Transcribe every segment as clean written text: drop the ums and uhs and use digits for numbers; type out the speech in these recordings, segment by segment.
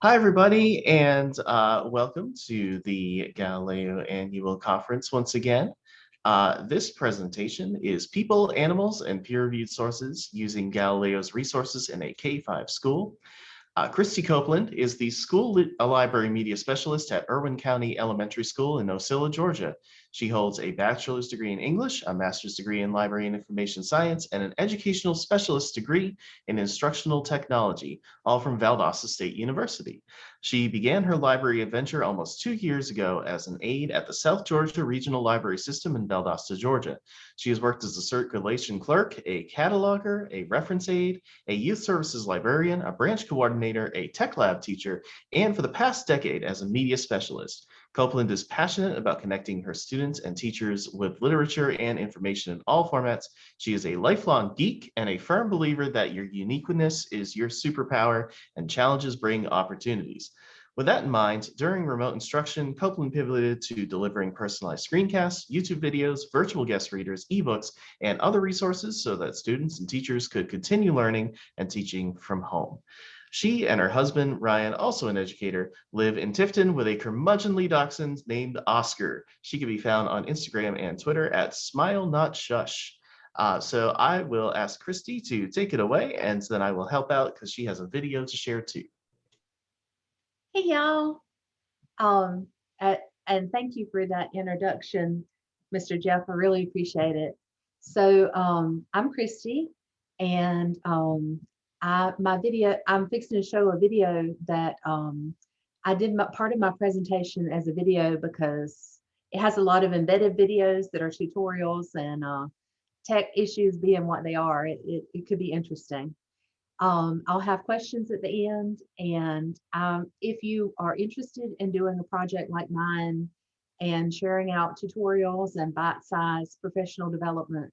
Hi, everybody, and welcome to the Galileo Annual Conference once again. This presentation is People, Animals, and Peer-Reviewed Sources using Galileo's resources in a K-5 school. Christie Copeland is the library media specialist at Irwin County Elementary School in Ocilla, Georgia. She holds a bachelor's degree in English, a master's degree in library and information science, and an educational specialist degree in instructional technology, all from Valdosta State University. She began her library adventure almost 2 years ago as an aide at the South Georgia Regional Library System in Valdosta, Georgia. She has worked as a circulation clerk, a cataloger, a reference aide, a youth services librarian, a branch coordinator, a tech lab teacher, and for the past decade as a media specialist. Copeland is passionate about connecting her students and teachers with literature and information in all formats. She is a lifelong geek and a firm believer that your uniqueness is your superpower and challenges bring opportunities. With that in mind, during remote instruction, Copeland pivoted to delivering personalized screencasts, YouTube videos, virtual guest readers, ebooks, and other resources so that students and teachers could continue learning and teaching from home. She and her husband, Ryan, also an educator, live in Tifton with a curmudgeonly dachshund named Oscar. She can be found on Instagram and Twitter at Smile Not Shush. So I will ask Christy to take it away, and then I will help out because she has a video to share too. Hey y'all, um, and thank you for that introduction, Mr. Jeff. I really appreciate it. So I'm Christy, and I'm fixing to show a video that I did part of my presentation as a video because it has a lot of embedded videos that are tutorials and tech issues being what they are. It could be interesting. I'll have questions at the end, and if you are interested in doing a project like mine and sharing out tutorials and bite-sized professional development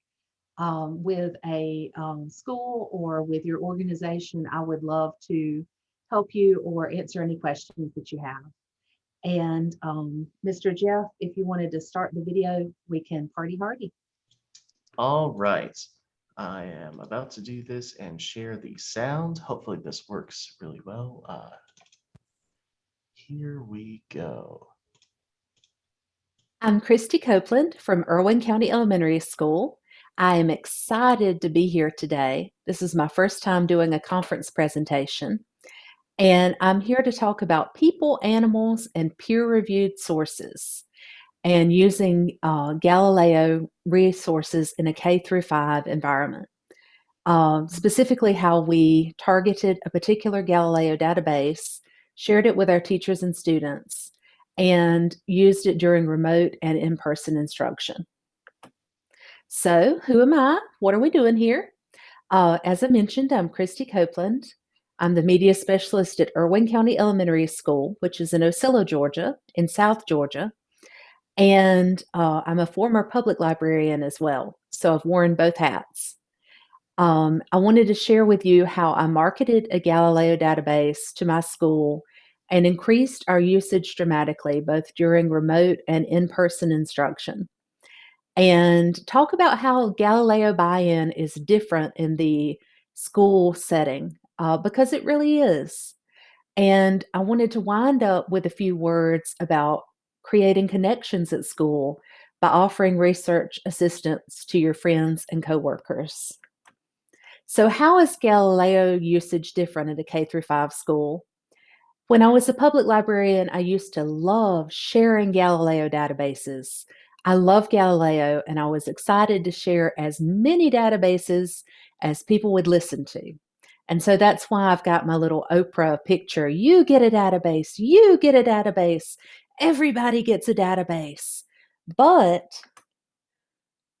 with a school or with your organization, I would love to help you or answer any questions that you have. And Mr. Jeff, if you wanted to start the video, we can party hardy. All right. I am about to do this and share the sound. Hopefully this works really well. Here we go. I'm Christie Copeland from Irwin County Elementary School. I am excited to be here today. This is my first time doing a conference presentation, and I'm here to talk about people, animals, and peer-reviewed sources, and using Galileo resources in a K-5 environment. Specifically how we targeted a particular Galileo database, shared it with our teachers and students, and used it during remote and in-person instruction. So who am I? What are we doing here? As I mentioned, I'm Christie Copeland. I'm the media specialist at Irwin County Elementary School, which is in Ocilla, Georgia, in South Georgia. And I'm a former public librarian as well, so I've worn both hats. I wanted to share with you how I marketed a Galileo database to my school and increased our usage dramatically, both during remote and in-person instruction. And talk about how Galileo buy-in is different in the school setting, because it really is. And I wanted to wind up with a few words about creating connections at school by offering research assistance to your friends and coworkers. So how is Galileo usage different at a K-5 school? When I was a public librarian, I used to love sharing Galileo databases. I love Galileo, and I was excited to share as many databases as people would listen to. And so that's why I've got my little Oprah picture. You get a database, you get a database, everybody gets a database. But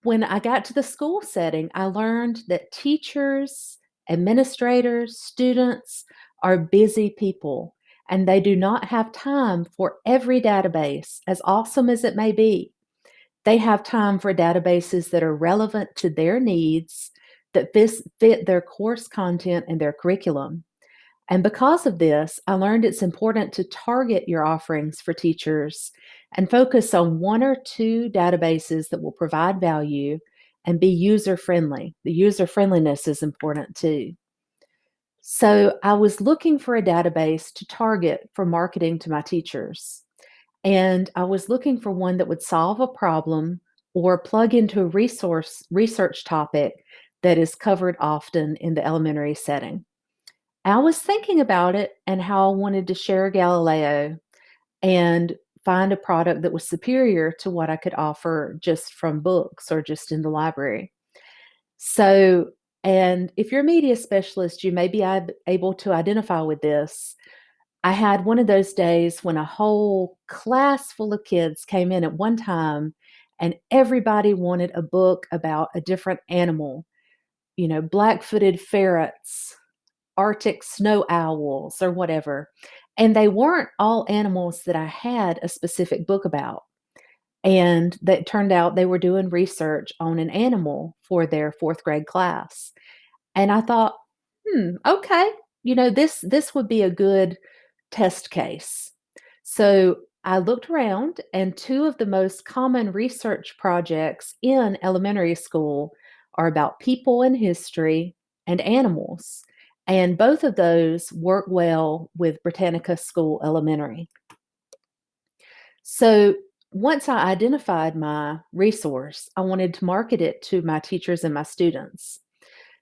when I got to the school setting, I learned that teachers, administrators, students are busy people, and they do not have time for every database, as awesome as it may be. They have time for databases that are relevant to their needs, that fit their course content and their curriculum. And because of this, I learned it's important to target your offerings for teachers and focus on one or two databases that will provide value and be user-friendly. The user-friendliness is important too. So I was looking for a database to target for marketing to my teachers. And I was looking for one that would solve a problem or plug into a research topic that is covered often in the elementary setting. I was thinking about it and how I wanted to share Galileo and find a product that was superior to what I could offer just from books or just in the library. So, and if you're a media specialist, you may be able to identify with this. I had one of those days when a whole class full of kids came in at one time and everybody wanted a book about a different animal, black-footed ferrets, Arctic snow owls, or whatever. And they weren't all animals that I had a specific book about. And that turned out they were doing research on an animal for their fourth grade class. And I thought, okay, this would be a good test case. So I looked around, and two of the most common research projects in elementary school are about people and history and animals. And both of those work well with Britannica School Elementary. So once I identified my resource, I wanted to market it to my teachers and my students.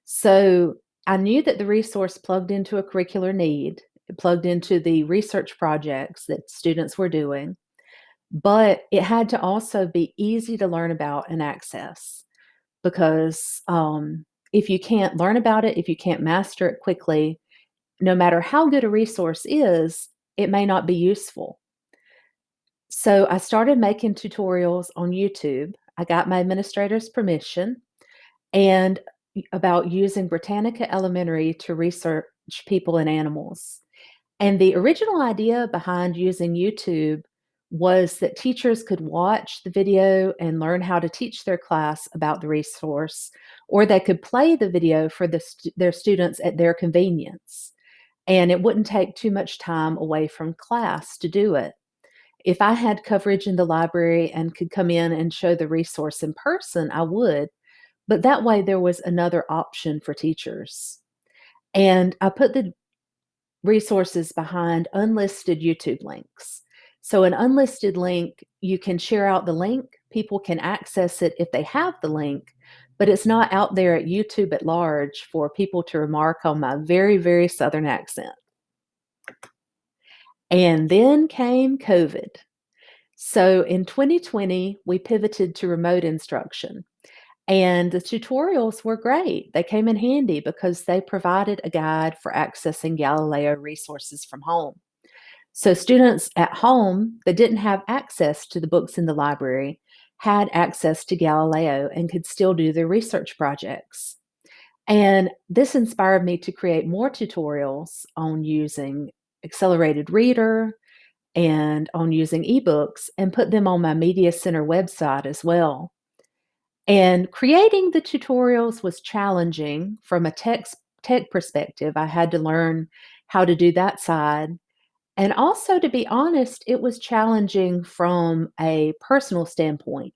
So I knew that the resource plugged into a curricular need. It plugged into the research projects that students were doing, but it had to also be easy to learn about and access, because if you can't learn about it, if you can't master it quickly, no matter how good a resource is, it may not be useful. So I started making tutorials on YouTube. I got my administrator's permission, and about using Britannica Elementary to research people and animals. And the original idea behind using YouTube was that teachers could watch the video and learn how to teach their class about the resource, or they could play the video for their students at their convenience. And it wouldn't take too much time away from class to do it. If I had coverage in the library and could come in and show the resource in person, I would. But that way, there was another option for teachers. And I put the resources behind unlisted YouTube links. So an unlisted link, you can share out the link. People can access it if they have the link, but it's not out there at YouTube at large for people to remark on my very, very Southern accent. And then came COVID. So in 2020, we pivoted to remote instruction. And the tutorials were great. They came in handy because they provided a guide for accessing Galileo resources from home. So students at home that didn't have access to the books in the library had access to Galileo and could still do their research projects. And this inspired me to create more tutorials on using Accelerated Reader and on using ebooks, and put them on my Media Center website as well. And creating the tutorials was challenging from a tech perspective. I had to learn how to do that side. And also, to be honest, it was challenging from a personal standpoint.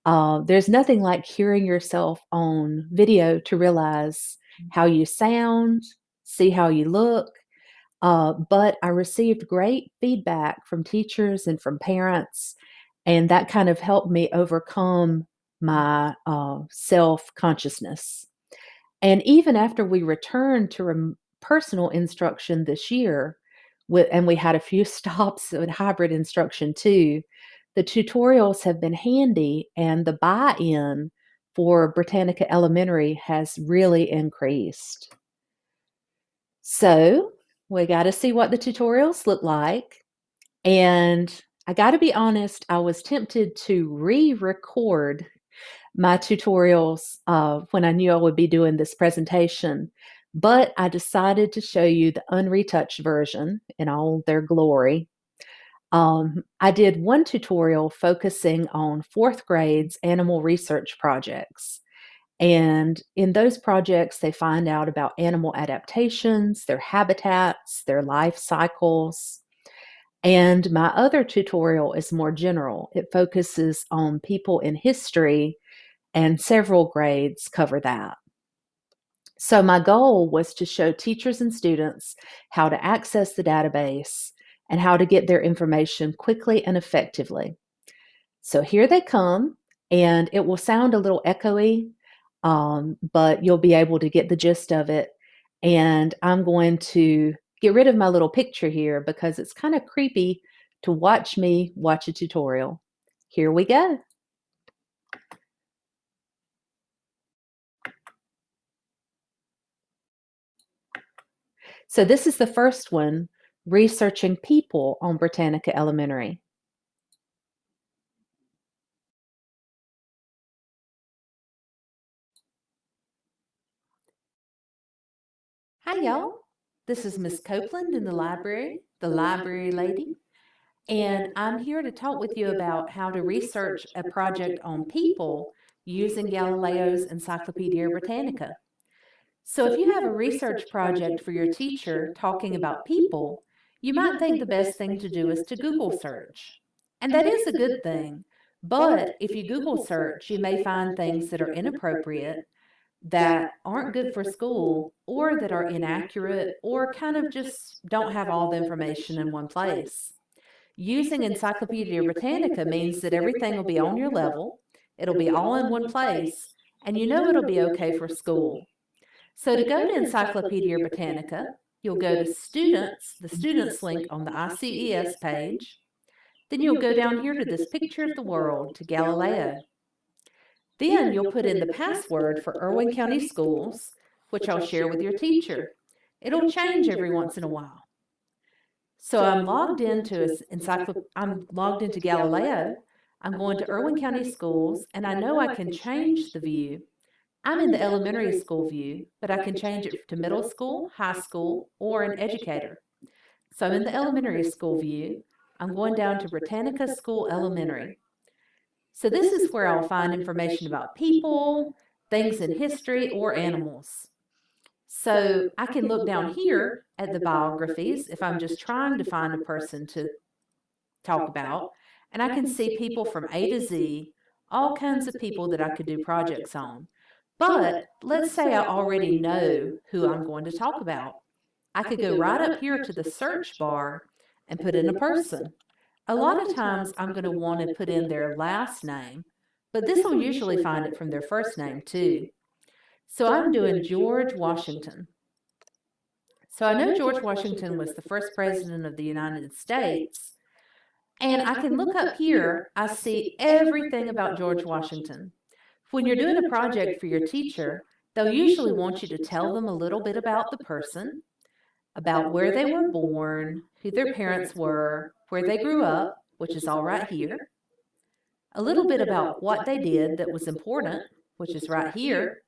There's nothing like hearing yourself on video to realize how you sound, see how you look. But I received great feedback from teachers and from parents, and that kind of helped me overcome my self-consciousness. And even after we returned to personal instruction this year, and we had a few stops with hybrid instruction too, the tutorials have been handy, and the buy-in for Britannica Elementary has really increased. So we got to see what the tutorials look like. And I got to be honest, I was tempted to re-record my tutorials when I knew I would be doing this presentation, but I decided to show you the unretouched version in all their glory. I did one tutorial focusing on fourth grade's animal research projects. And in those projects, they find out about animal adaptations, their habitats, their life cycles. And my other tutorial is more general. It focuses on people in history, and several grades cover that. So my goal was to show teachers and students how to access the database and how to get their information quickly and effectively. So here they come, and it will sound a little echoey, but you'll be able to get the gist of it. And I'm going to get rid of my little picture here because it's kind of creepy to watch me watch a tutorial. Here we go. So this is the first one, researching people on Britannica Elementary. Hi, y'all. This is Miss Copeland in the library lady, and I'm here to talk with you about how to research a project on people using Galileo's Encyclopedia Britannica. So if you have a research project for your teacher talking about people, you might think the best thing to do is to Google search. And that is a good thing, but if you Google search, you may find things that are inappropriate, that aren't good for school, or that are inaccurate, or kind of just don't have all the information in one place. Using Encyclopedia Britannica means that everything will be on your level, it'll be all in one place, and you know it'll be okay for school. So to go to Encyclopedia Britannica, you'll go to Students, the Students link on the ICES page. Then you'll go down here to this picture of the world, to Galileo. Then you'll put in the password for Irwin County Schools, which I'll share with your teacher. It'll change every once in a while. So I'm logged into Galileo. I'm going to Irwin County Schools, and I know I can change the view. I'm in the elementary school view, but I can change it to middle school, high school, or an educator. So I'm in the elementary school view. I'm going down to Britannica School Elementary. So this is where I'll find information about people, things in history, or animals. So I can look down here at the biographies if I'm just trying to find a person to talk about, and I can see people from A to Z, all kinds of people that I could do projects on. But let's say I already know who I'm going to talk about. I could go right up here to the search bar and put in a person. A lot of times I'm going to want to put in their last name, but this will usually find it from their first name too. So I'm doing George Washington. So I know George Washington was the first president of the United States, and I can look up here, I see everything about George Washington. When you're doing a project for your teacher, they'll usually want you to tell them a little bit about the person, about where they were born, who their parents were, where they grew up, which is all right here, a little bit about what they did that was important, which is right here.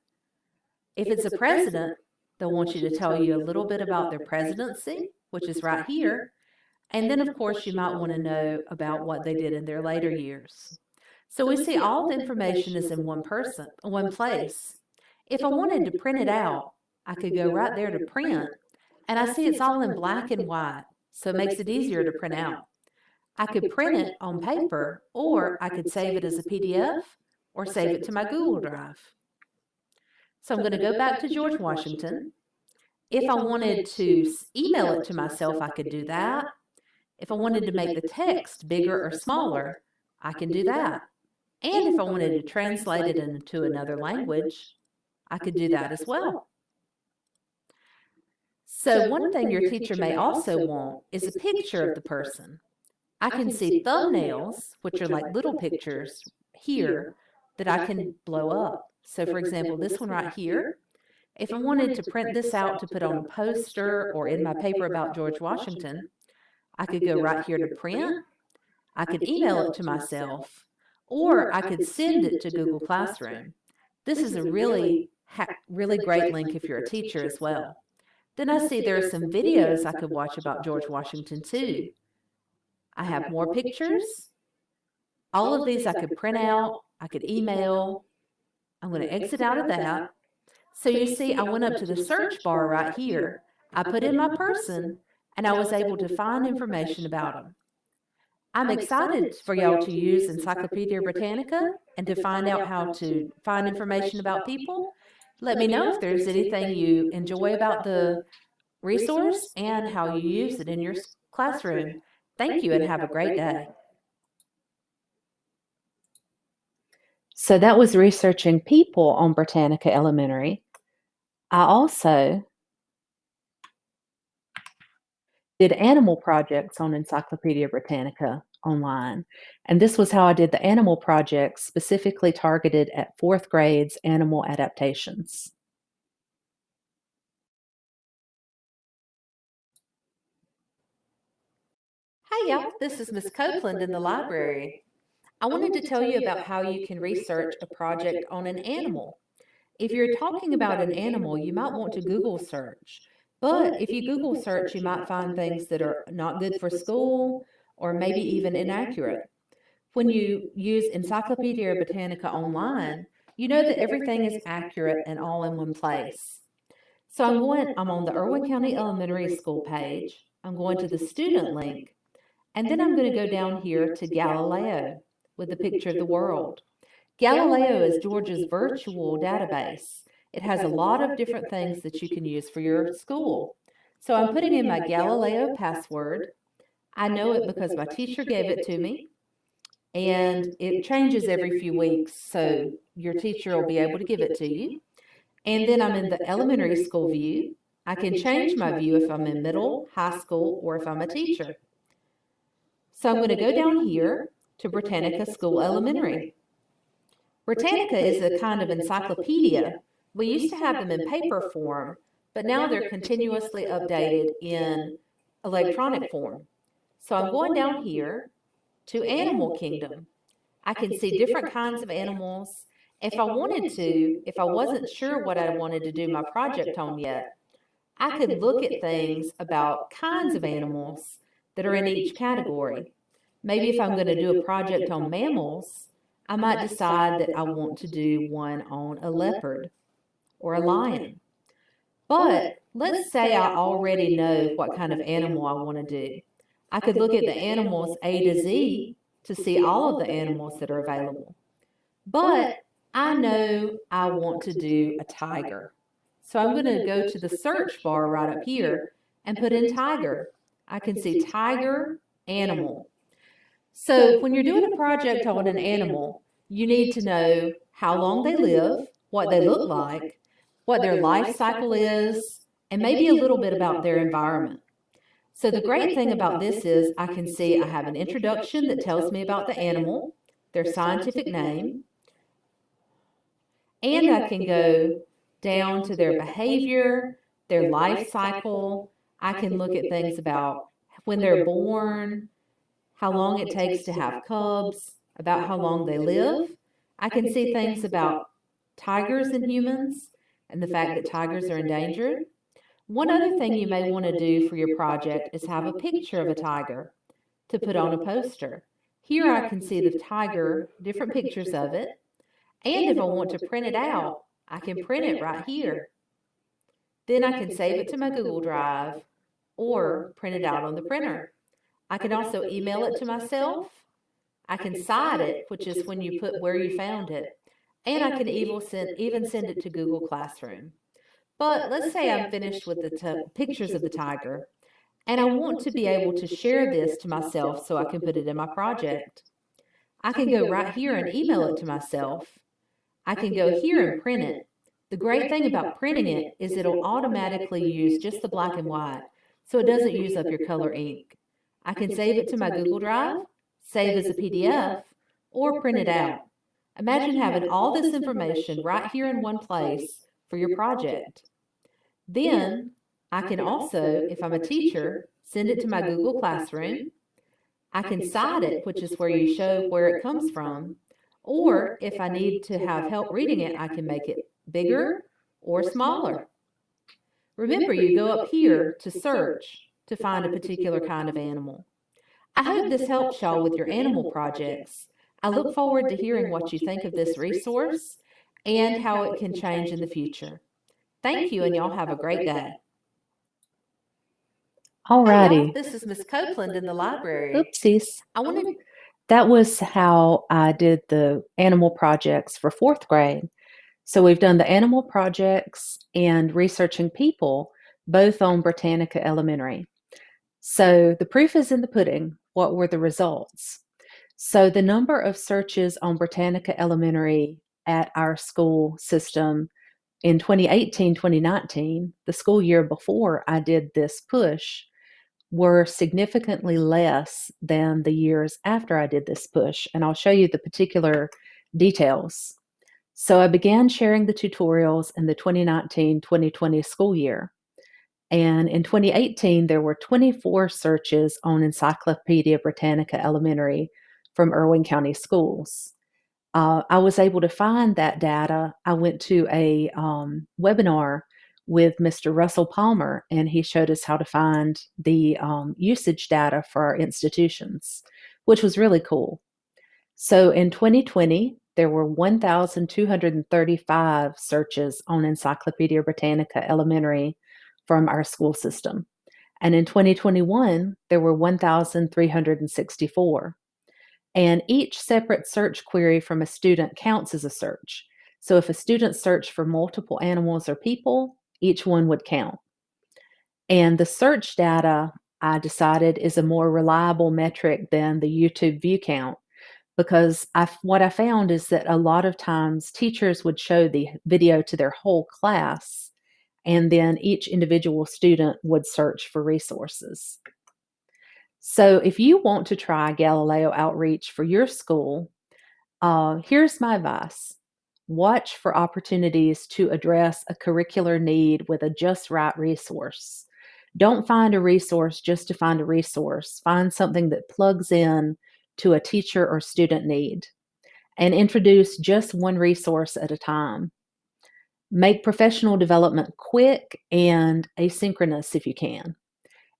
If it's a president, they'll want you to tell you a little bit about their presidency, which is right here. And then, of course, you might want to know about what they did in their later years. So we see all the information is in one place. If I wanted to print it out, I could go right there to print, and I see it's all in black and white, so it makes it easier to print out. I could print it on paper, or I could save it as a PDF, or save it to my Google Drive. So I'm going to go back to George Washington. If I wanted to email it to myself, I could do that. If I wanted to make the text bigger or smaller, I can do that. And if I wanted to translate it into another language, I could do that as well. So one thing your teacher may also want is a picture of the person. I can see thumbnails, which are like little pictures here, that I can blow up. So for example, this one right here, if I wanted to print this out to put on a poster or in my paper about George Washington, I could go right here to print, I could email it to myself, or I could send it to Google Classroom. This is a really great link if you're a teacher as well. Then I see there are some videos I could watch about George Washington too. I have more pictures. All of these I could print out, I could email. I'm going to exit out of that. So you see, I went up to the search bar right here. I put in my person, and I was able to find information about them. I'm excited for y'all to use Encyclopedia Britannica and to find out how to find information about people. Let me know if there's anything you enjoy about the resource and how you use it in your classroom. Thank you and have a great day. So that was researching people on Britannica Elementary. I also did animal projects on Encyclopedia Britannica online. And this was how I did the animal projects specifically targeted at 4th grade's animal adaptations. Hi, y'all. This is Miss Copeland in the library. I wanted to tell you about how you can research a project on an animal. If you're talking about an animal, you might want to Google search. But if you Google search, you might find things that are not good for school or maybe even inaccurate. When you use Encyclopedia Britannica online, you know that everything is accurate and all in one place. So I'm on the Irwin County Elementary School page. I'm going to the student link, and then I'm going to go down here to Galileo with a picture of the world. Galileo is Georgia's virtual database. It has a lot of different things that you can use for your school. So I'm putting in my Galileo password. I know it because my teacher gave it to me, and it changes every few weeks, so your teacher will be able to give it to you. And then I'm in the elementary school view. I can change my view if I'm in middle, high school, or if I'm a teacher. So I'm going to go down here to Britannica School Elementary. Britannica is a kind of encyclopedia. We used to have them in paper form, but now they're continuously updated in electronic form. So I'm going down here to Animal Kingdom. I can see different kinds of animals. If I wanted to, if I wasn't sure what I wanted to do my project on yet, I could look at things about kinds of animals that are in each category. Maybe if I'm going to do a project on mammals, I might decide that I want to do one on a leopard or a lion. But let's say I already know what kind of animal I want to do. I could look at the animals A to Z to see all of the animals that are available. But I know I want to do a tiger. So I'm going to go to the search bar right up here and put in tiger. I can see tiger, animal. So when you're doing a project on an animal, you need to know how long they live, what they look like, what their life cycle is, and maybe a little bit about their environment. So the great thing about this is I can see I have an introduction that tells me about the animal, their scientific name, and I can go down to their behavior, their life cycle. I can look at things about when they're born, how long it takes to have cubs, about how long they live. I can see things about tigers and humans and the fact that tigers are endangered. One other thing you may want to do for your project is have a picture of a tiger to put on a poster. Here I can see the tiger, different pictures of it, and if I want to print it out, I can print it right here. Then I can save it to my Google Drive or print it out on the printer. I can also email it to myself. I can cite it, which is when you put where you found it. And I can even send it to Google Classroom. But let's say I'm finished with the pictures of the tiger, and I want to be able to share this to myself so I can put it in my project. I can go right here and email it to myself. I can go here and print it. The great thing about printing it is it'll automatically use just the black and white, so it doesn't use up your color ink. I can save it to my Google Drive, save as a PDF, or print it out. Imagine having all this information right here in one place for your project. Then I can also, if I'm a teacher, send it to my Google Classroom. I can cite it, which is where you show where it comes from. Or if I need to have help reading it, I can make it bigger or smaller. Remember, you go up here to search to find a particular kind of animal. I hope this helps y'all with your animal projects. I look forward to hearing what you think of this resource and how it can change in the future. Thank you, and y'all have a great day. All righty. Hey, this is Miss Copeland in the library. Oopsies. That was how I did the animal projects for 4th grade. So we've done the animal projects and researching people, both on Britannica Elementary. So the proof is in the pudding. What were the results? So the number of searches on Britannica Elementary at our school system in 2018, 2019, the school year before I did this push, were significantly less than the years after I did this push. And I'll show you the particular details. So I began sharing the tutorials in the 2019-2020 school year. And in 2018, there were 24 searches on Encyclopedia Britannica Elementary from Irwin County Schools. I was able to find that data. I went to a webinar with Mr. Russell Palmer, and he showed us how to find the usage data for our institutions, which was really cool. So in 2020, there were 1,235 searches on Encyclopedia Britannica Elementary from our school system. And in 2021, there were 1,364. And each separate search query from a student counts as a search. So if a student searched for multiple animals or people, each one would count. And the search data, I decided, is a more reliable metric than the YouTube view count, because what I found is that a lot of times teachers would show the video to their whole class, and then each individual student would search for resources. So if you want to try Galileo Outreach for your school, here's my advice. Watch for opportunities to address a curricular need with a just right resource. Don't find a resource just to find a resource. Find something that plugs in to a teacher or student need, and introduce just one resource at a time. Make professional development quick and asynchronous if you can.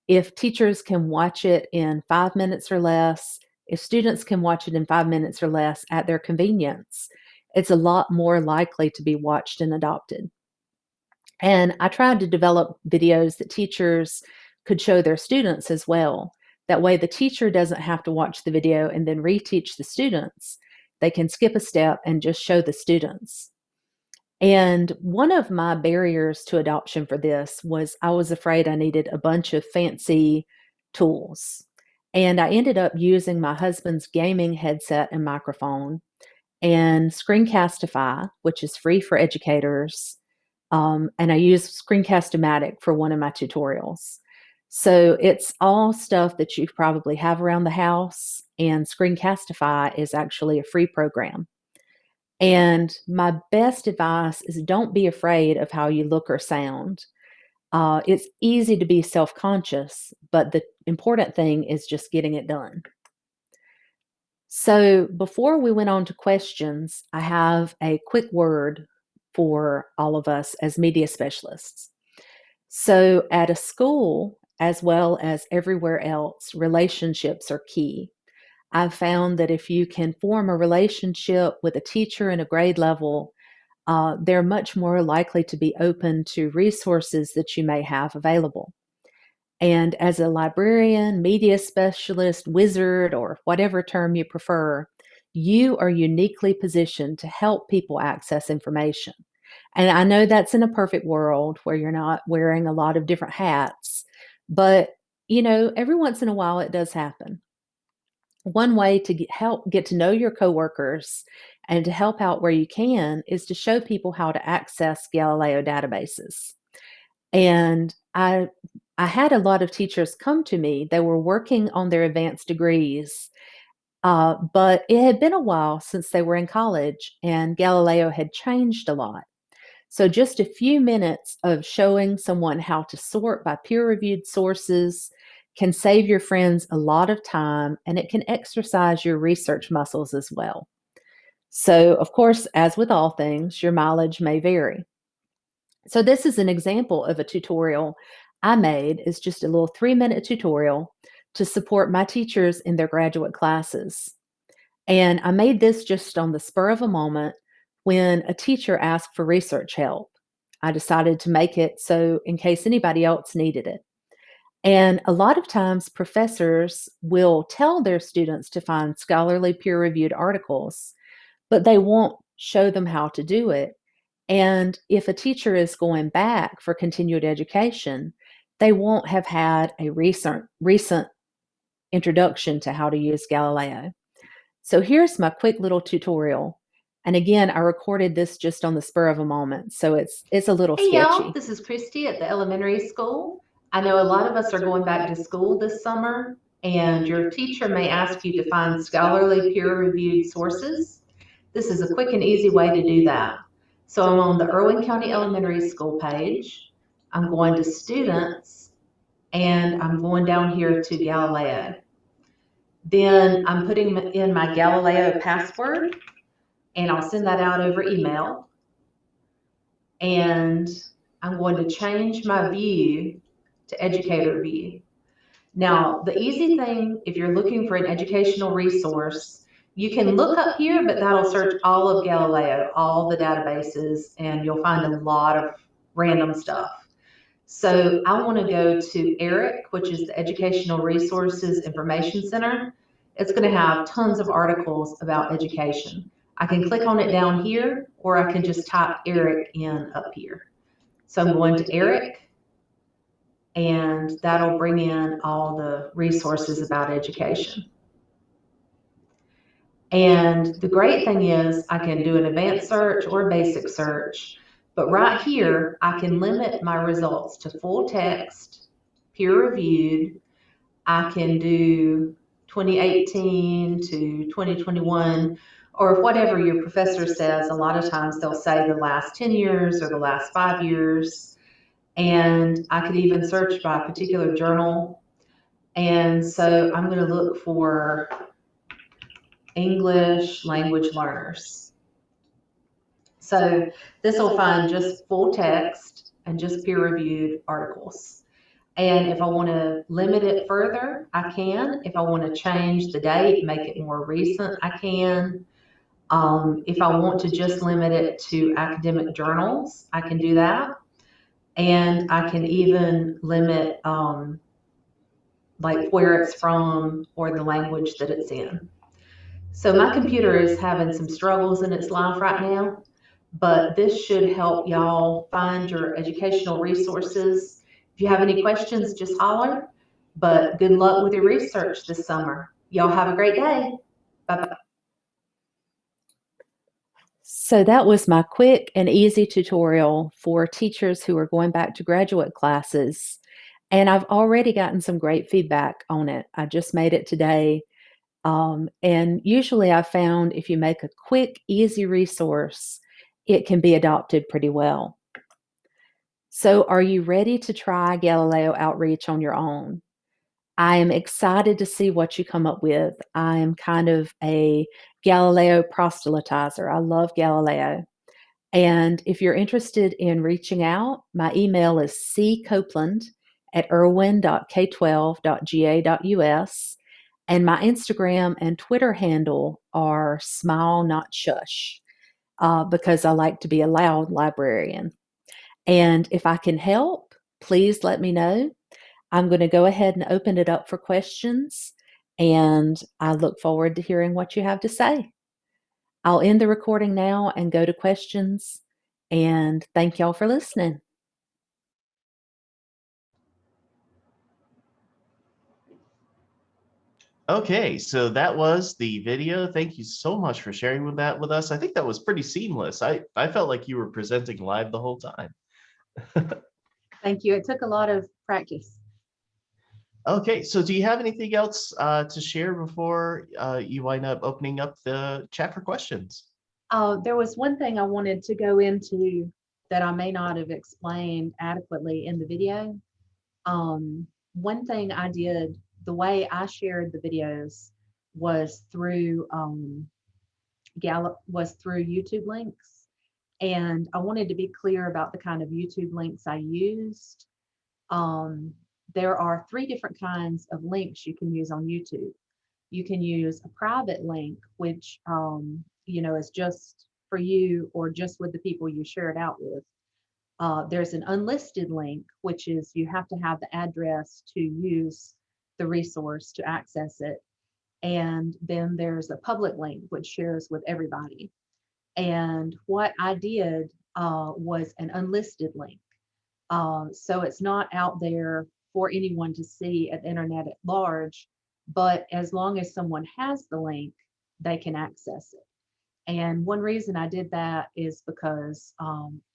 If teachers can watch it in 5 minutes or less, if students can watch it in 5 minutes or less at their convenience, it's a lot more likely to be watched and adopted. And I tried to develop videos that teachers could show their students as well. That way the teacher doesn't have to watch the video and then reteach the students. They can skip a step and just show the students. And one of my barriers to adoption for this was I was afraid I needed a bunch of fancy tools. And I ended up using my husband's gaming headset and microphone and Screencastify, which is free for educators. And I use Screencast-O-Matic for one of my tutorials. So it's all stuff that you probably have around the house, and Screencastify is actually a free program. And my best advice is don't be afraid of how you look or sound. It's easy to be self-conscious, but the important thing is just getting it done. So before we went on to questions, I have a quick word for all of us as media specialists. So at a school, as well as everywhere else, relationships are key. I've found that if you can form a relationship with a teacher in a grade level, they're much more likely to be open to resources that you may have available. And as a librarian, media specialist, wizard, or whatever term you prefer, you are uniquely positioned to help people access information. And I know that's in a perfect world where you're not wearing a lot of different hats, but every once in a while it does happen. One way to help get to know your coworkers and to help out where you can is to show people how to access Galileo databases. And I had a lot of teachers come to me. They were working on their advanced degrees, but it had been a while since they were in college, and Galileo had changed a lot. So just a few minutes of showing someone how to sort by peer-reviewed sources can save your friends a lot of time, and it can exercise your research muscles as well. So, of course, as with all things, your mileage may vary. So this is an example of a tutorial I made. It's just a little 3-minute tutorial to support my teachers in their graduate classes. And I made this just on the spur of a moment when a teacher asked for research help. I decided to make it so in case anybody else needed it. And a lot of times professors will tell their students to find scholarly peer-reviewed articles, but they won't show them how to do it. And if a teacher is going back for continued education, they won't have had a recent introduction to how to use Galileo. So here's my quick little tutorial. And again, I recorded this just on the spur of a moment, so it's a little Hey y'all, sketchy. this is Christy at the elementary school. I know a lot of us are going back to school this summer, and your teacher may ask you to find scholarly peer-reviewed sources. This is a quick and easy way to do that. So I'm on the Irwin County Elementary School page. I'm going to Students, and I'm going down here to Galileo. Then I'm putting in my Galileo password, and I'll send that out over email. And I'm going to change my view to educator view. Now, the easy thing, if you're looking for an educational resource, you can look up here, but that'll search all of Galileo, all the databases, and you'll find a lot of random stuff. So I want to go to ERIC, which is the Educational Resources Information Center. It's going to have tons of articles about education. I can click on it down here, or I can just type ERIC in up here. So I'm going to ERIC, and that'll bring in all the resources about education. And the great thing is I can do an advanced search or a basic search, but right here I can limit my results to full text, peer reviewed. I can do 2018 to 2021, or whatever your professor says. A lot of times they'll say the last 10 years or the last 5 years. And I could even search by a particular journal. And so I'm going to look for English language learners. So this will find just full text and just peer-reviewed articles. And if I want to limit it further, I can. If I want to change the date, make it more recent, I can. If I want to just limit it to academic journals, I can do that. And I can even limit like where it's from or the language that it's in. So my computer is having some struggles in its life right now, but this should help y'all find your educational resources. If you have any questions, just holler, but good luck with your research this summer. Y'all have a great day. Bye-bye. So that was my quick and easy tutorial for teachers who are going back to graduate classes. And I've already gotten some great feedback on it. I just made it today. And usually I found if you make a quick, easy resource, it can be adopted pretty well. So are you ready to try Galileo Outreach on your own? I am excited to see what you come up with. I am kind of a Galileo proselytizer. I love Galileo. And if you're interested in reaching out, my email is ccopeland@irwin.k12.ga.us. And my Instagram and Twitter handle are smile not shush, because I like to be a loud librarian. And if I can help, please let me know. I'm going to go ahead and open it up for questions, and I look forward to hearing what you have to say. I'll end the recording now and go to questions, and thank y'all for listening. Okay, so that was the video. Thank you so much for sharing that with us. I think that was pretty seamless. I felt like you were presenting live the whole time. Thank you. It took a lot of practice. Okay, so do you have anything else to share before you wind up opening up the chat for questions? There was one thing I wanted to go into that I may not have explained adequately in the video. One thing I did, the way I shared the videos was through YouTube links, and I wanted to be clear about the kind of YouTube links I used. There are 3 different kinds of links you can use on YouTube. You can use a private link, which is just for you or just with the people you share it out with. There's an unlisted link, which is you have to have the address to use the resource to access it. And then there's a public link, which shares with everybody. And what I did was an unlisted link. So it's not out there for anyone to see at the internet at large, but as long as someone has the link, they can access it. And one reason I did that is because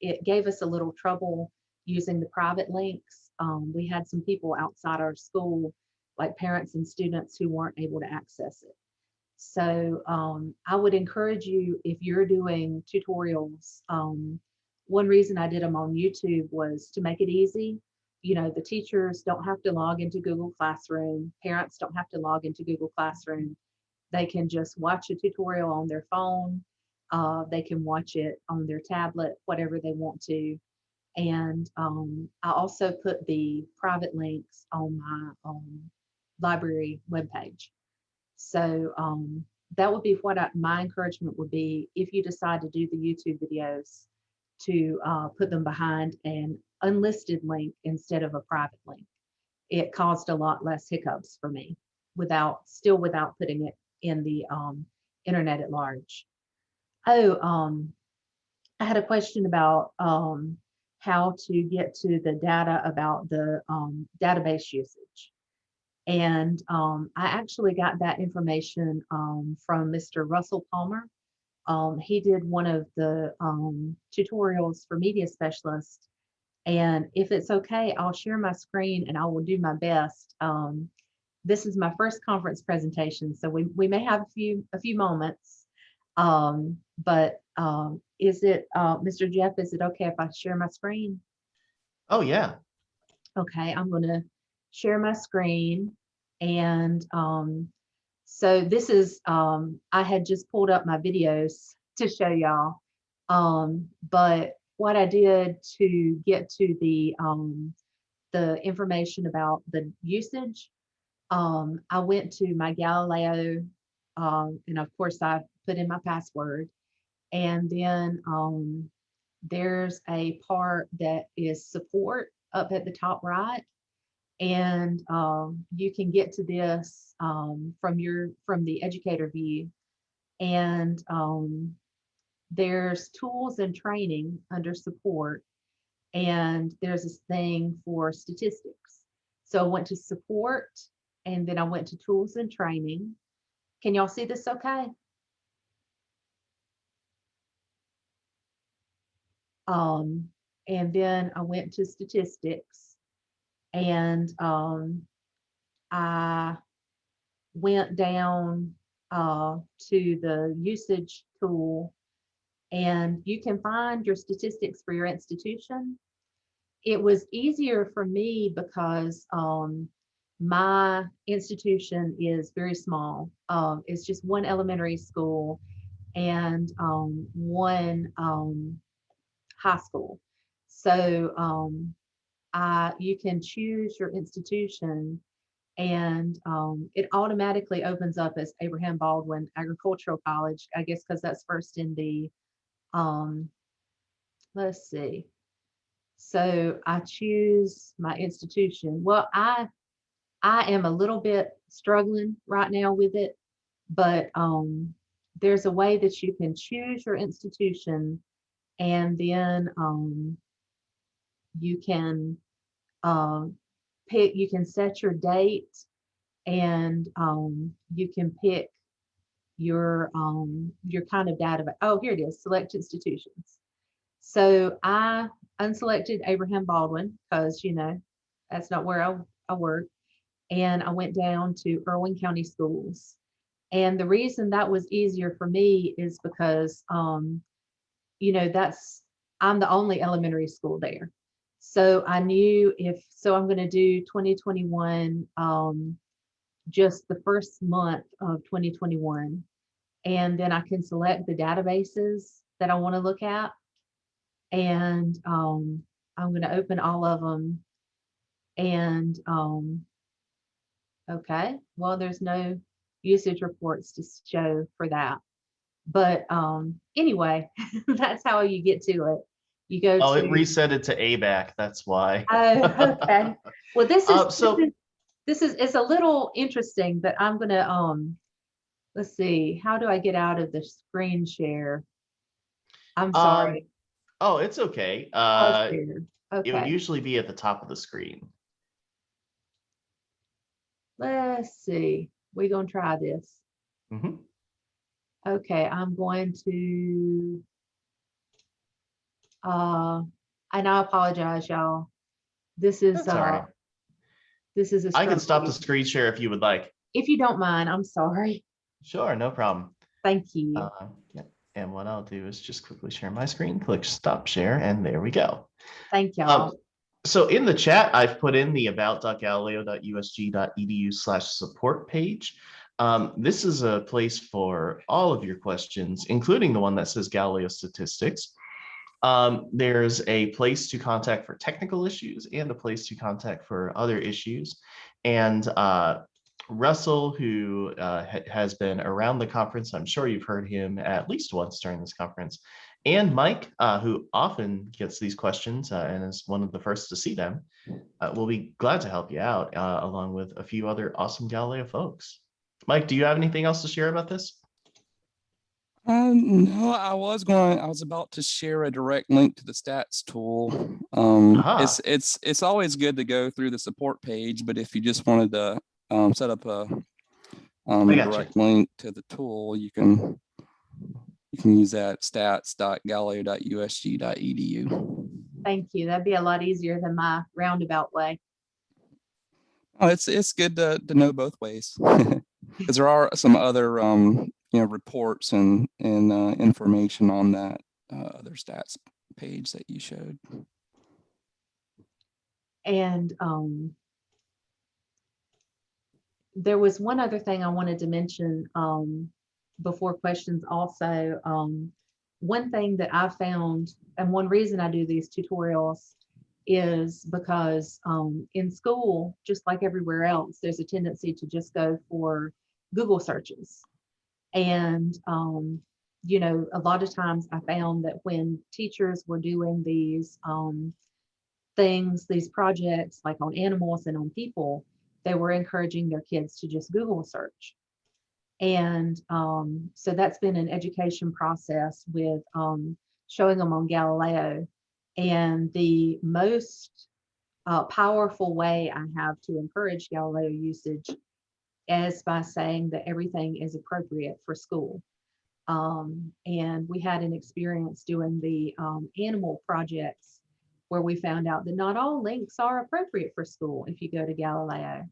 it gave us a little trouble using the private links. We had some people outside our school, like parents and students, who weren't able to access it. So I would encourage you, if you're doing tutorials, one reason I did them on YouTube was to make it easy. You know, the teachers don't have to log into Google Classroom. Parents don't have to log into Google Classroom. They can just watch a tutorial on their phone. They can watch it on their tablet, whatever they want to. And I also put the private links on my library webpage. So that would be what my encouragement would be if you decide to do the YouTube videos, to put them behind an unlisted link instead of a private link. It caused a lot less hiccups for me without putting it in the internet at large. Oh, I had a question about how to get to the data about the database usage. And I actually got that information from Mr. Russell Palmer. He did one of the tutorials for media specialists. And if it's okay, I'll share my screen and I will do my best. This is my first conference presentation, so we may have a few moments. But is it, Mr. Jeff, is it okay if I share my screen? Oh, yeah. Okay, I'm going to share my screen. And so this is, I had just pulled up my videos to show y'all. But what I did to get to the information about the usage, I went to my Galileo, and of course I put in my password. And then there's a part that is support up at the top right. And you can get to this from the educator view. And there's tools and training under support. And there's this thing for statistics. So I went to support, and then I went to tools and training. Can y'all see this okay? And then I went to statistics, and I went down to the usage tool, and you can find your statistics for your institution. It was easier for me because my institution is very small. It's just one elementary school and one high school. So you can choose your institution, and it automatically opens up as Abraham Baldwin Agricultural College, I guess because that's first in the, let's see. So I choose my institution. Well, I am a little bit struggling right now with it, but there's a way that you can choose your institution, and then you can pick, you can set your date, and you can pick your kind of data. Oh, here it is, select institutions. So I unselected Abraham Baldwin because, you know, that's not where I work. And I went down to Irwin County Schools. And the reason that was easier for me is because, you know, I'm the only elementary school there. So I knew I'm going to do 2021, just the first month of 2021. And then I can select the databases that I want to look at. And I'm going to open all of them. And okay, well, there's no usage reports to show for that. But anyway, that's how you get to it. You go Oh, to, it reset it to ABAC. That's why. oh, okay. Well, this is So it's a little interesting, but I'm gonna let's see, how do I get out of the screen share? I'm sorry. Oh, it's okay. I'll share. It would Okay, usually be at the top of the screen. let's see. We're gonna try this. Mhm. Okay, I'm going to, uh, and I apologize, y'all. This is, That's all right. this is a I can struggle stop the here. screen share if you would like. If you don't mind, I'm sorry. Sure, no problem. Thank you. Yeah. And what I'll do is just quickly share my screen, click stop share, and there we go. Thank Um, y'all. so in the chat, I've put in the about.galileo.usg.edu/support page. This is a place for all of your questions, including the one that says Galileo statistics. There's a place to contact for technical issues and a place to contact for other issues. And Russell, who has been around the conference, I'm sure you've heard him at least once during this conference, and Mike, who often gets these questions and is one of the first to see them, will be glad to help you out, along with a few other awesome Galileo folks. Mike, do you have anything else to share about this? No, I was about to share a direct link to the stats tool. Aha. It's always good to go through the support page, but if you just wanted to set up a direct link to the tool, you can use that stats.galileo.usg.edu. Thank you. That'd be a lot easier than my roundabout way. Oh, it's good to know both ways, because there are some other reports and information on that other stats page that you showed. And there was one other thing I wanted to mention before questions also. One thing that I found, and one reason I do these tutorials, is because in school, just like everywhere else, there's a tendency to just go for Google searches. And, you know, a lot of times I found that when teachers were doing these things, these projects like on animals and on people, they were encouraging their kids to just Google search. And so that's been an education process with showing them on Galileo. And the most powerful way I have to encourage Galileo usage is by saying that everything is appropriate for school. And we had an experience doing the animal projects where we found out that not all links are appropriate for school if you go to Galileo,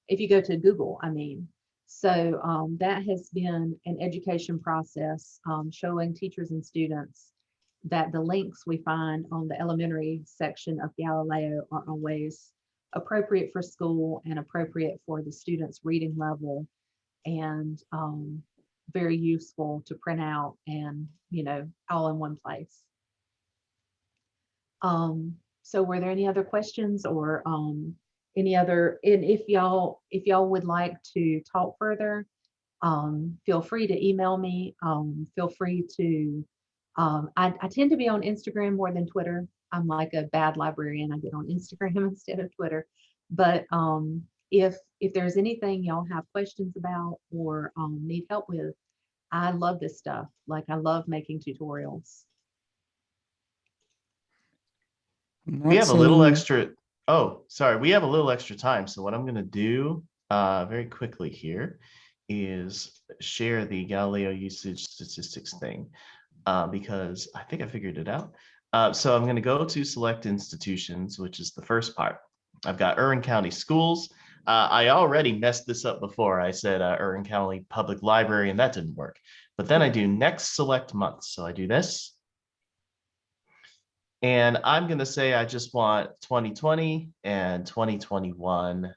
if you go to Google, I mean. So that has been an education process, showing teachers and students that the links we find on the elementary section of Galileo are always appropriate for school and appropriate for the students' reading level, and very useful to print out and, you know, all in one place. So were there any other questions or any other, and if y'all would like to talk further, feel free to email me. Feel free to, I tend to be on Instagram more than Twitter. I'm like a bad librarian. I get on Instagram instead of Twitter. But if there's anything y'all have questions about or need help with, I love this stuff. Like, I love making tutorials. We have a little extra. Oh, sorry. We have a little extra time. So what I'm going to do very quickly here is share the Galileo usage statistics thing because I think I figured it out. So I'm going to go to select institutions, which is the first part. I've got Irwin County Schools. I already messed this up before. I said Irwin County Public Library, and that didn't work. But then I do next select month. So I do this. And I'm going to say I just want 2020 and 2021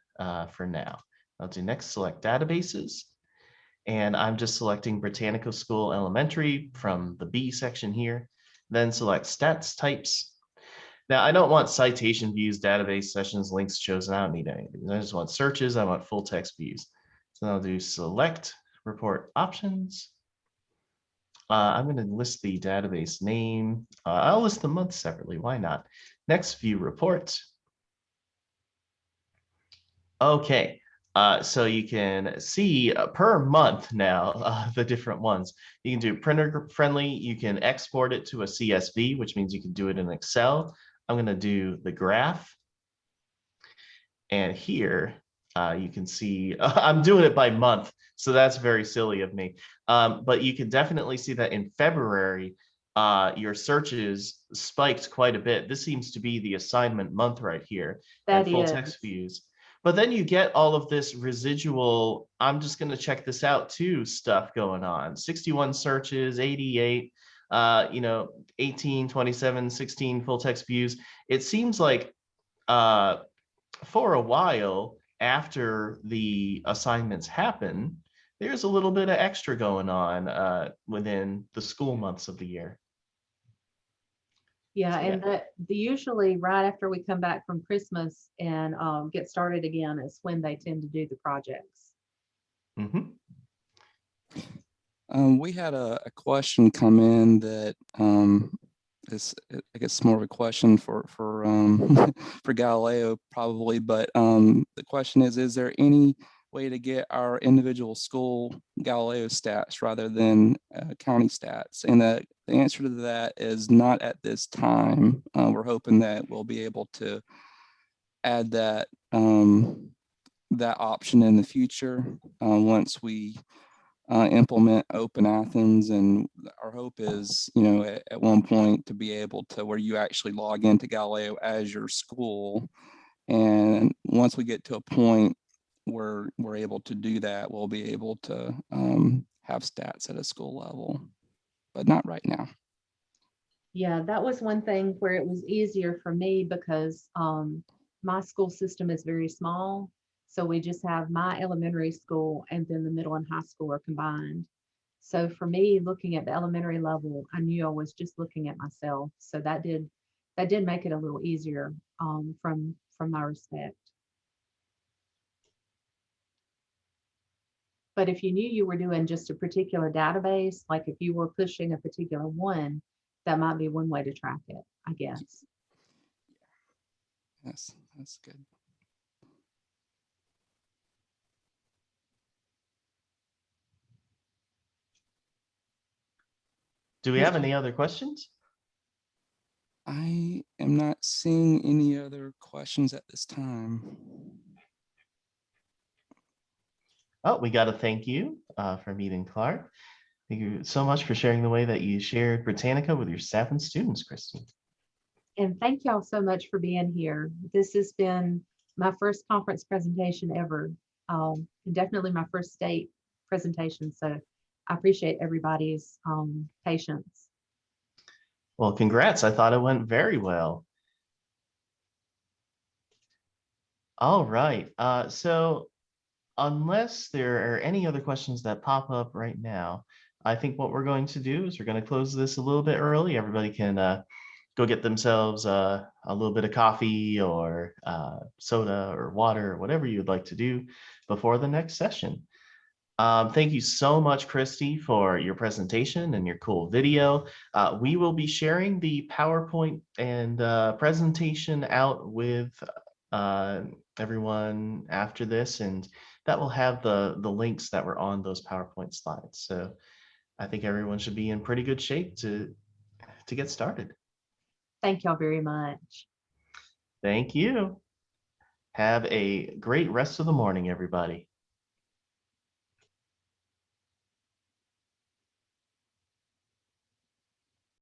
for now. I'll do next select databases. And I'm just selecting Britannica School Elementary from the B section here. Then select stats types. Now, I don't want citation views, database sessions, links chosen. I don't need anything. I just want searches. I want full text views. So I'll do select report options. I'm going to list the database name. I'll list the month separately. Why not? Next, view report. Okay. So you can see per month now the different ones. You can do printer friendly. You can export it to a CSV, which means you can do it in Excel. I'm going to do the graph. And here you can see, I'm doing it by month, so that's very silly of me. But you can definitely see that in February, your searches spiked quite a bit. This seems to be the assignment month right here, and That full is. text views. But then you get all of this residual, I'm just going to check this out too, stuff going on. 61 searches, 88, 18, 27, 16 full text views. It seems like for a while after the assignments happen, there's a little bit of extra going on within the school months of the year. Yeah, So, and yeah. usually right after we come back from Christmas and get started again is when they tend to do the projects. Mm-hmm. We had a question come in that is, I guess, more of a question for for Galileo probably, but the question is there any way to get our individual school Galileo stats rather than county stats? And the answer to that is not at this time. We're hoping that we'll be able to add that that option in the future once we implement Open Athens, and our hope is, at one point to be able to where you actually log into Galileo as your school. And once we get to a point where we're able to do that, we'll be able to have stats at a school level, but not right now. Yeah, that was one thing where it was easier for me because my school system is very small. So we just have my elementary school and then the middle and high school are combined. So for me, looking at the elementary level, I knew I was just looking at myself. So that did make it a little easier from my respect. But if you knew you were doing just a particular database, like if you were pushing a particular one, that might be one way to track it, I guess. Yes, that's good. Do we have any other questions? I am not seeing any other questions at this time. Oh, we got to thank you for meeting Clark. Thank you so much for sharing the way that you shared Britannica with your staff and students, Christie. And thank y'all so much for being here. This has been my first conference presentation ever. And definitely my first state presentation. So I appreciate everybody's patience. Well, congrats. I thought it went very well. All right. So unless there are any other questions that pop up right now, I think what we're going to do is we're going to close this a little bit early. Everybody can go get themselves a little bit of coffee or soda or water or whatever you'd like to do before the next session. Thank you so much, Christie, for your presentation and your cool video. We will be sharing the PowerPoint and presentation out with everyone after this, and that will have the links that were on those PowerPoint slides. So I think everyone should be in pretty good shape to get started. Thank y'all very much. Thank you. Have a great rest of the morning, everybody.